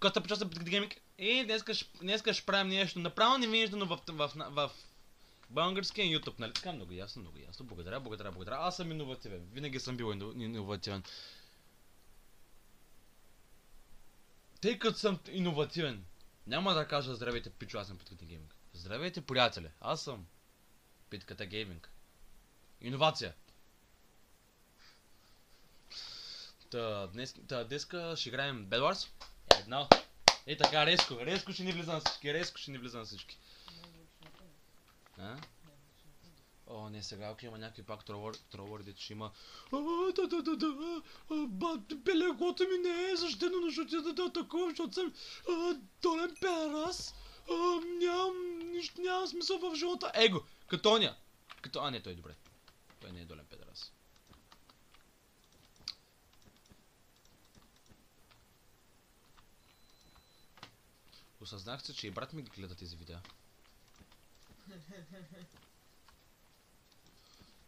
Когато почва да гейминг, днеска ще правим нещо направо невиждано в българския YouTube, нали? Така много ясно. Благодаря. Аз съм иновативен. Винаги съм бил иновативен. Тъй като съм иновативен, няма да кажа здравейте, пичо, аз съм Питката Гейминг. Здравейте, приятели, аз съм Питката Гейминг. Иновация. Днеска ще играем Bed Wars. Едно. И така, резко ще ни влиза на всички. О, не, сега, ако има някакви пак тролъри, дето ще има... Белегото ми не е защитено, но ще отида да такова, защото съм долен педерас. Нямам смисъл в живота. Его, като оня. Не, той е добре. Той не е долен педерас. Осъзнах се, че и брат ми ги гледа тези видеа.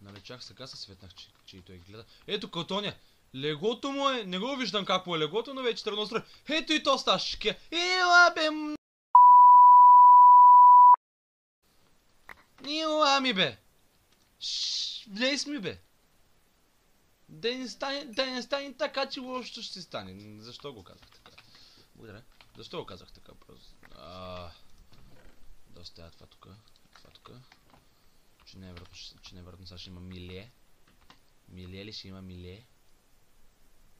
Нали, чак сега се светнах, че и той ги гледа. Ето Кълтоня! Легото му е... Не го виждам какво е легото, но вече трябва да строя. Ето и то сташчики. Ила бе... Ила ми бе! Влез ми бе! Да не стане така, че лошо ще стане. Защо го казах така? Благодаря. Защо го казах така просто? Да оставя това тука. Че невероятно сега ще има милие. Милие ли ще има милие?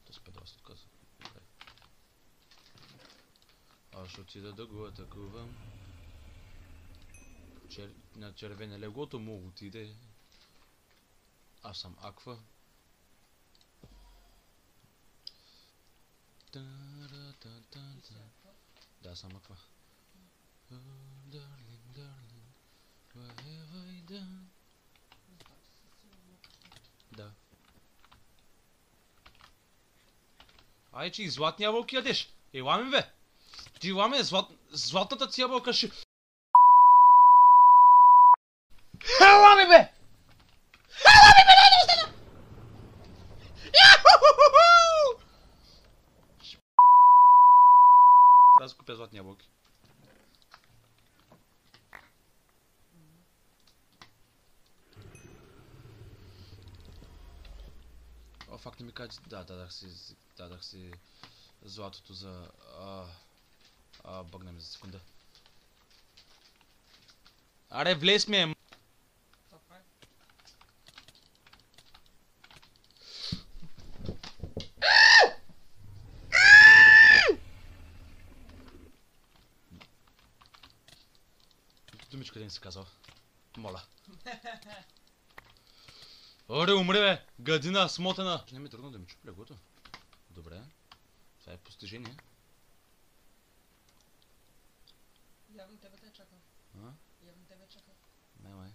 То се педост отказа. Аз ще отида да го атакувам. На червене легото му отиде. Аз съм Аква. Да, съм Аква. Да. Ай, че и златни ябълки ядеш. Ела ми бе. Ти ела ми, златната ти ябълка ще... Ела ми бе! Не да остана! Трябва да си купя златни ябълки. О, факт не ми кажа, да, дадах си златото за... Бъгна ми за секунда. Аре, влез ми е! Думичка да не си казал. Моля. Оре, умре бе! Гадина, смотана! Не ми е трудно да ми чупи легото. Добре. Това е постижение. Явно тебе те чакам. Явно тебе чакам. Май.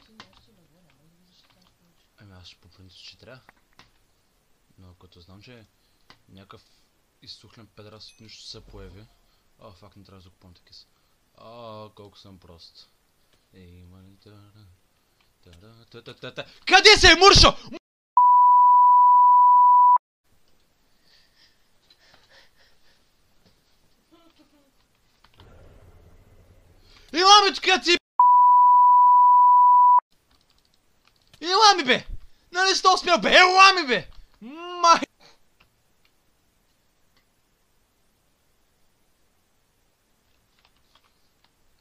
Ти нещо да го няма да защитаваш повече. Ами аз по принцип ще трябва. Но като знам, че някакъв изсухлен педрас от нищо се появи. Факт, не трябва да закупам такива. Колко съм прост. Има ли Къде се е Муршо? Иламичка ти! Елами бе! Нали сте усмял бе? Елами бе! Май!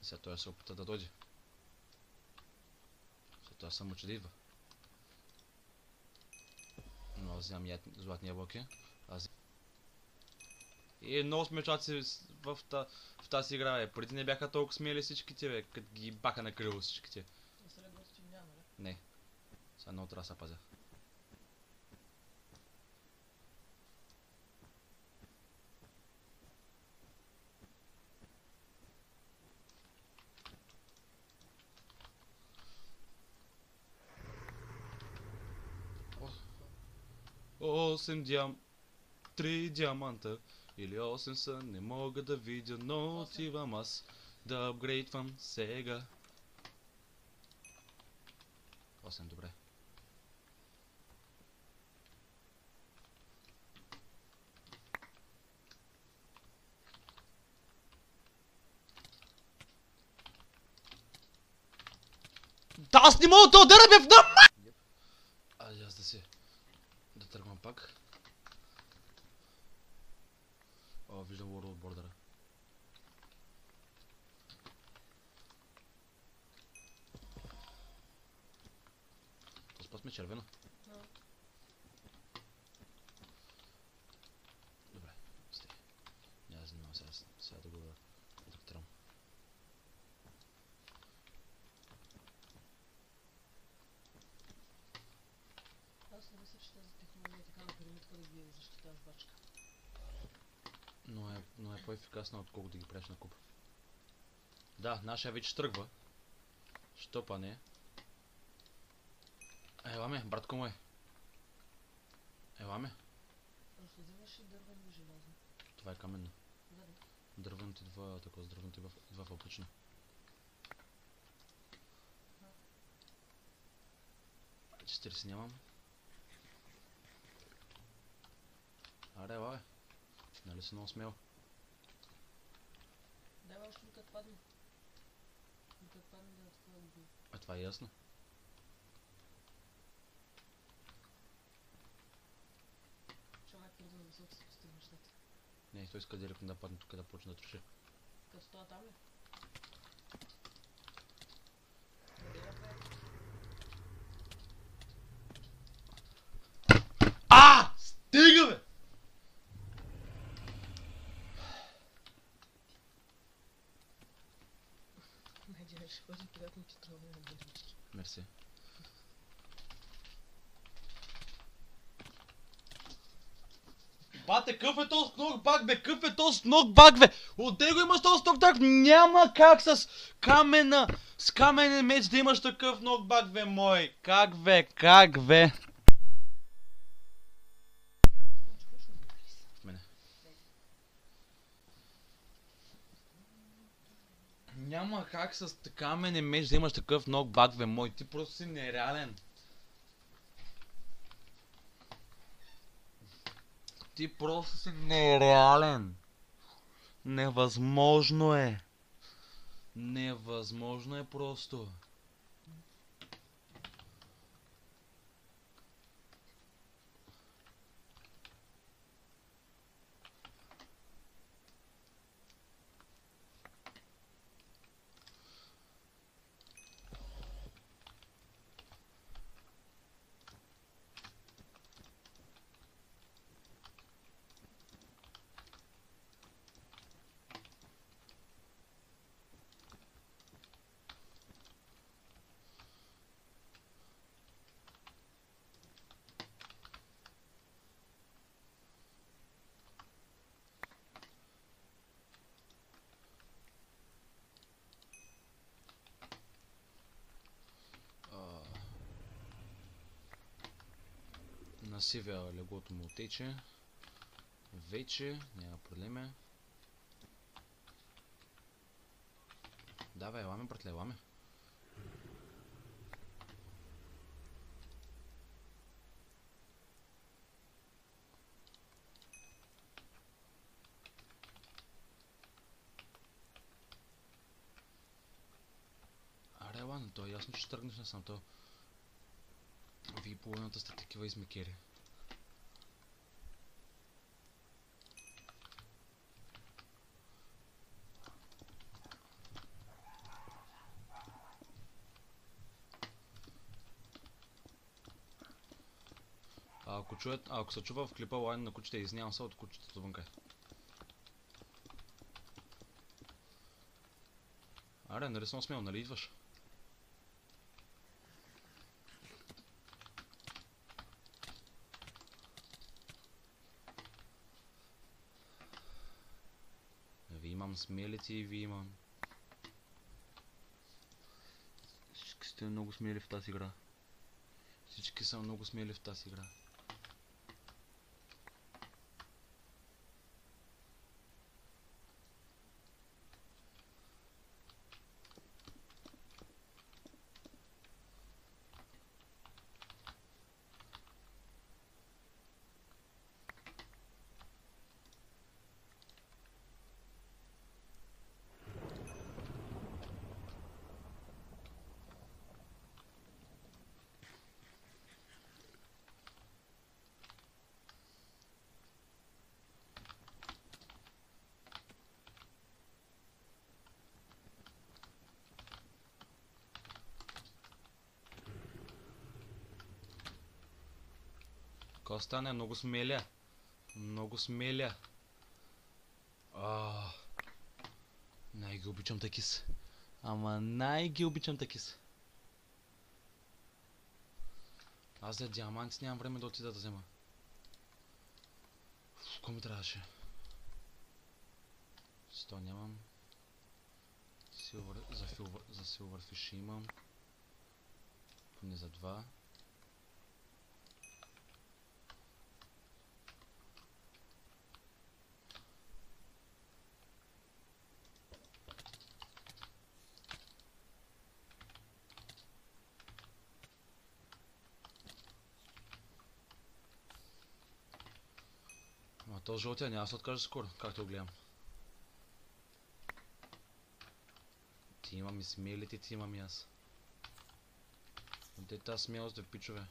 Сега той се опита да дойде. Сега той само че да идва. Но аз вземам златни ябълки. И много смечаци в тази игра, бе. Преди не бяха толкова смели всичките, бе, като ги баха на крило всичките. Не. Сега много трябва да се пазя. Три диаманта или 8 са, не мога да видя, но отивам аз да апгрейдвам сега. Спасен, добре. Да, аз не мога да удара, бе, в дъм! Айде аз да тръгвам пак. О, виждам World Border. То спас ме червено. No. Добре, стой. Няма да занимавам сега да го електирам. Аз не мисля, че тази технология е така на периметка да ги защитаваш бачка. Но е по-ефикасна, отколкото да ги правиш на куп. Да, нашия вече тръгва. Що па не? Ела ме, братко му е. Ела ме. Просто вземаш и дървено и желязно. Това е каменно. Да, да. Дървеното идва такова, с дървеното идва в облично. Четири си нямам. Аре, ела бе. Нали си много смел? Дай още ми като падне. И като падне да такова го... А това е ясно. Чувак преди на високо си постигна нещата. Не, той иска директно да падне тук да почне да троши. Като това там ли? Къде я бе? Стига бе! Надявай, ще ходи приятно ти тръгне на дървички. Мерси. Бате, къв е този снокбак, бе? Къв е този снокбак, бе? Отде го имаш този снокбак? Няма как с каменен меч да имаш такъв снокбак, бе, мой. Как, бе? Как, бе? В мене. Няма как с каменен меч да имаш такъв нокбак, бе, мой. Ти просто си нереален. Ти просто си нереален. Невъзможно е. Невъзможно е просто. На сивия леглото му отече. Вече, няма проблеми. Давай, еламе, братле, еламе. Аре, ладно, то е ясно, че тръгнеш насам, то... Вие половината сте такива измекери. Ако се чува в клипа лайн на кучета, изнявам се от кучетата вънка. Аре, нали съм смел, нали идваш? Ви имам смелите и ви имам. Всички сте много смели в тази игра. Всички са много смели в тази игра. Костане, много смеля. Много смеля. Най-ги обичам такис. Ама най-ги обичам такис. Аз за диаманти нямам време да отида да взема. Какво ми трябваше? 100 нямам. За силвър фиш имам. Поне за 2. Ама този жълтия няма да се откаже скоро, както го гледам. Ти имам и смелите, ти имам и аз. Де тази смелост, бе, пичове?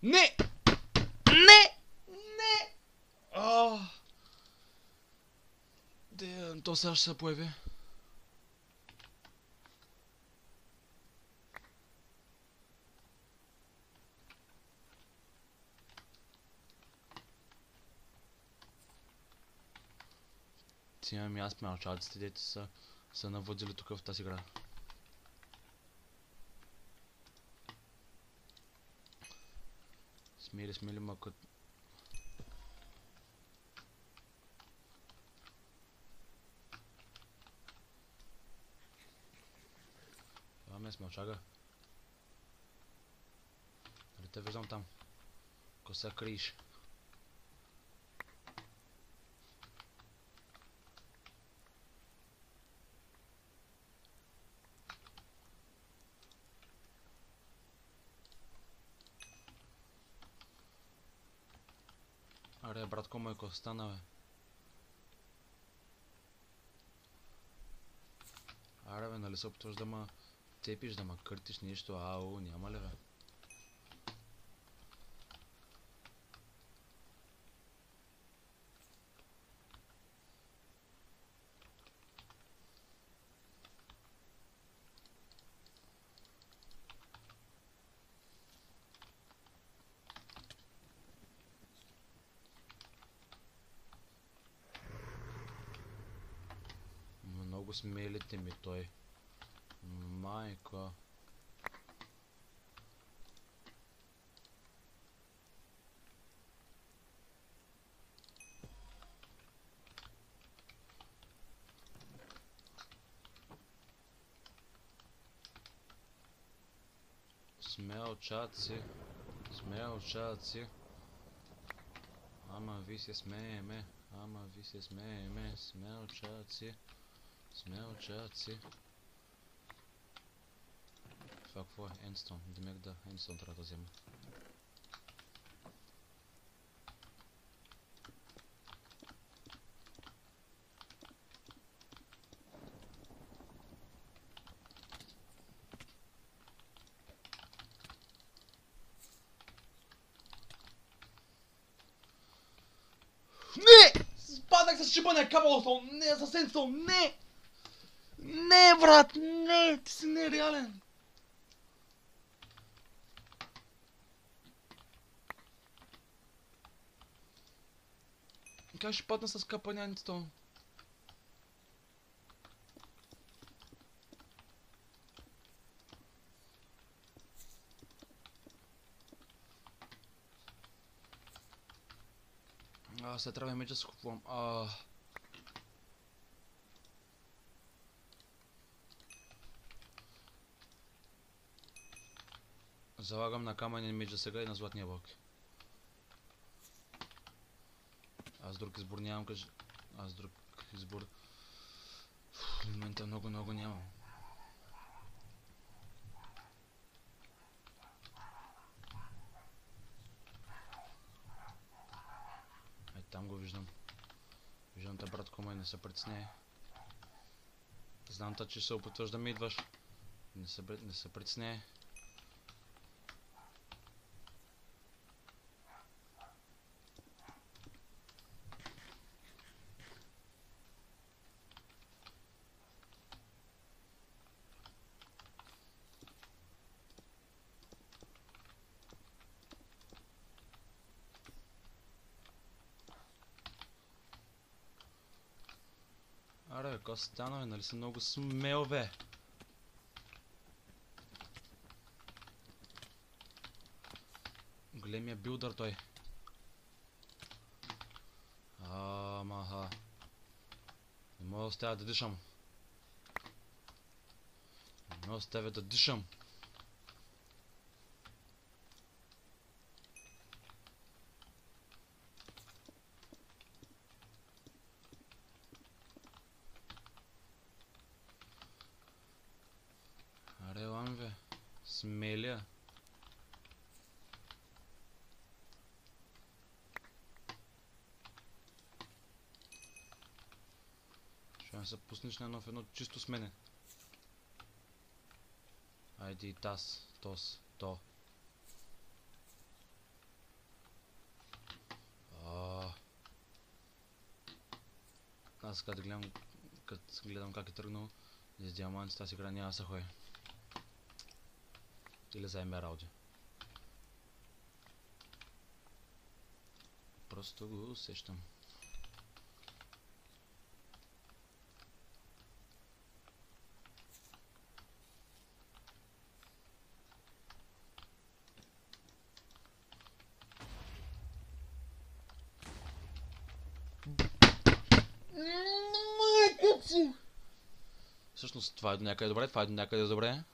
Не! Не! Не! Де, то сега ще се появи. Ти имам и аз мълчалците, дете са наводили тук в тази игра. Смели мъкът. Това ме смълчага. Дали те виждам там? Ко се криеш? Аре, братко мой, ко стана, бе? Аре, бе, нали се опитваш да ма цепиш, да ма къртиш нещо? Ау, няма ли, бе? Много смелите ми той. Майко. Смелчаци. Смелчаци. Ама ви се смееме. Ама ви се смееме. Смелчаци. Смелчаци. Това какво е? Ендстон. Демек да, Ендстон трябва да взема. Не! Спадах с шипания кабелстон! Не, с Ендстон! Не! Не, брат! Не! Ти си нереален! Как ще падна с капания Ендстон? Сега трябва меча да се купувам. Залагам на камънен меч за сега и на златния блок. Аз друг избор нямам, кажи. Аз друг избор в момента много нямам. Там го виждам. Виждам те, братко мой, не се притесняй. Знам че се опитваш да ме идваш. Не се притесняй. Костанове, нали си много смел, бе? Големия билдър той. Амаха. Не мога да оставя да дишам. Не мога да оставя да дишам. Аре, лам, бе. Смелия. Ще се пуснеш на едно чисто с мене. Айде и таз, тос, то. Аз като гледам как е тръгнал, с диамантите тази игра няма да се ходи. Или заеме работи. Просто го усещам. Всъщност това е до някъде добре, това е до някъде добре.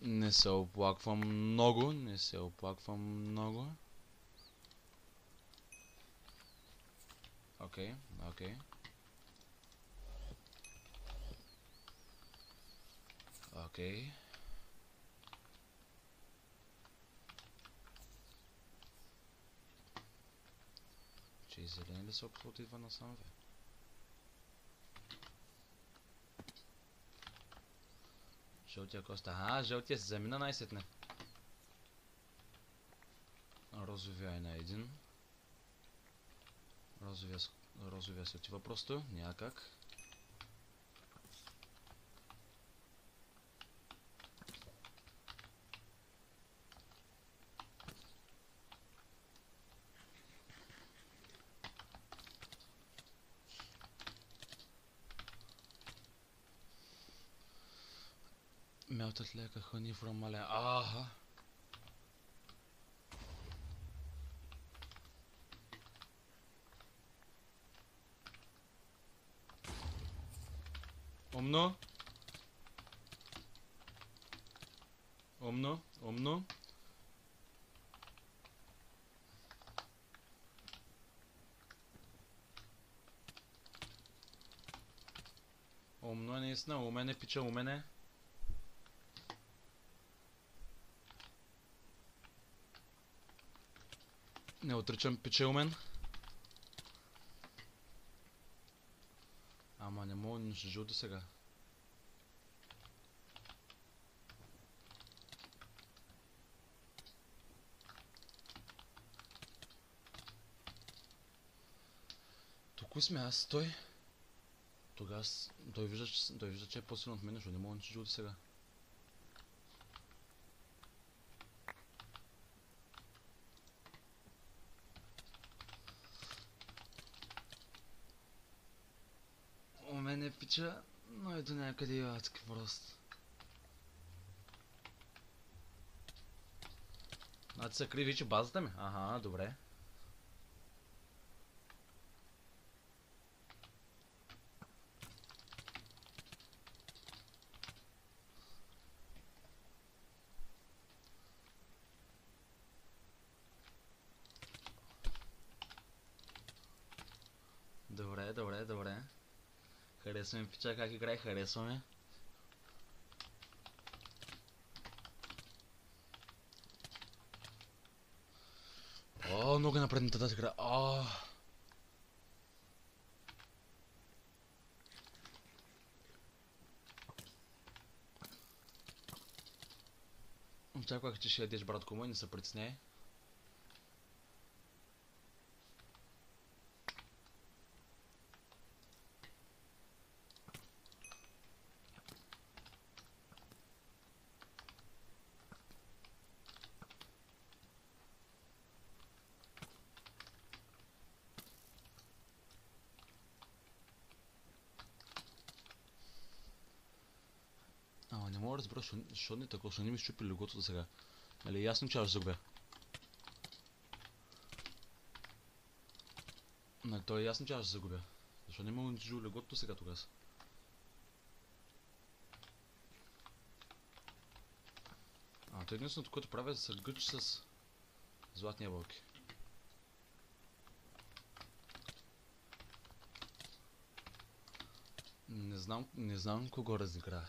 Не се оплаквам много, не се оплаквам много. Окей, окей. Окей. Че и зелен ли се отива насам, бе? Жълтия коста. Жълтия се замина най-сетне. Розовия е на един. Розовия се отива просто. Няма как. Melted like a honey from Malaya. Aha. Умно. Умно. Умно. Умно е наистина. Умен е, пича, умен е. Не отричам, пича е умен. Ама не мога да ще жълти сега. Тук сме аз, той. Тогава той вижда, че е по-силен от мен, защото не мога да ще жълти сега. У мен е пича, но е до някъде и адски прост. Значи се крие вече базата ми? Аха, добре. Добре, добре, добре. Харесва ми пича как играе, харесва ми. О, много е напредната тази игра. Очаквах, че ще ядеш, братко мой, не се притесняй. Не мога да разбера, защо не така, защо не ми щупи легото до сега. Нали, ясно, че аз загубя. Не, то е ясно, че аз ще загубя. Защо не мога унищожи легото до сега тогава? То единственото, което правя е да се гъч с златни ябълки. Не знам кого разиграя.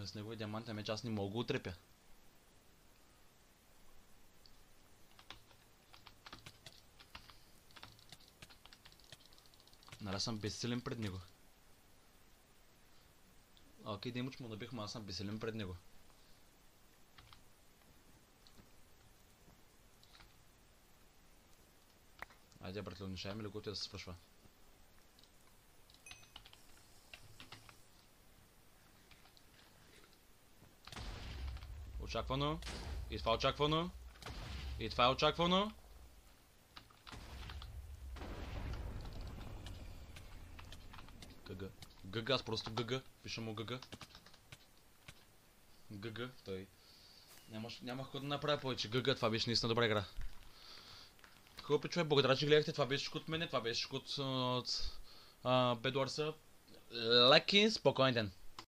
С неговия диамантен меч аз не мога да отрепя. Нали съм безсилен пред него. Окей, да имуч му набих, но аз съм безсилен пред него. Айде, братле, унишаваме легото да се свършва. Очаквано. И това очаквано. И това е очаквано. ГГ, аз просто ГГ. Пишам му ГГ. ГГ, той. Нямах какво да направя повече. ГГ, това беше наистина добра игра. Хубави човек, благодаря, че гледахте. Това беше от мене, това беше от Bedwars. Леки, спокоен ден.